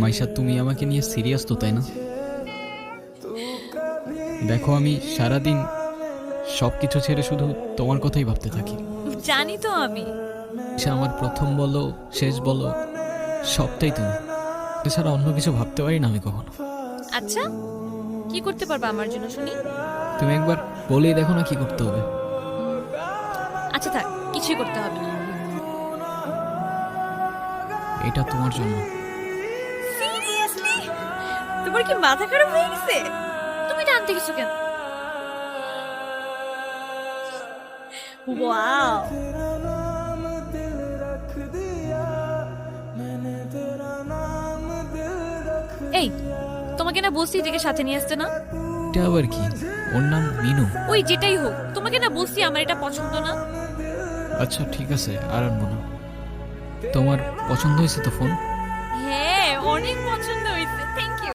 মাইশা, তুমি আমাকে নিয়ে সিরিয়াস তো, তাই না? দেখো, আমি সারাদিন সব কিছু ছেড়ে শুধু তোমার কথাই ভাবতে থাকি। জানি তো আমি। সে আমার প্রথম বলো, শেষ বলো, সবটাই তুমি। এছাড়া অন্য কিছু ভাবতে পারি না আমি কখনো। আচ্ছা, কি করতে পারবা আমার জন্য শুনি? তুমি একবার বলেই দেখো না কি করতে হবে। আচ্ছা থাক, কিছুই করতে হবে না। এটা তোমার জন্য। সিরিয়াসলি? তোমার কি মাথা খারাপ হয়ে গেছে? তুমি টানতে কিছু কেন? ওয়াও, এই তোমাকে না বলছি এটাকে সাথে নিয়ে আসতে না? এটা আবার কি? ওর নাম মিনু। ওই যেটাই হোক, তোমাকে না বলছি আমার এটা পছন্দ না। আচ্ছা ঠিক আছে, আর আনবো না। তোমার পছন্দ হয়েছে তো ফোন?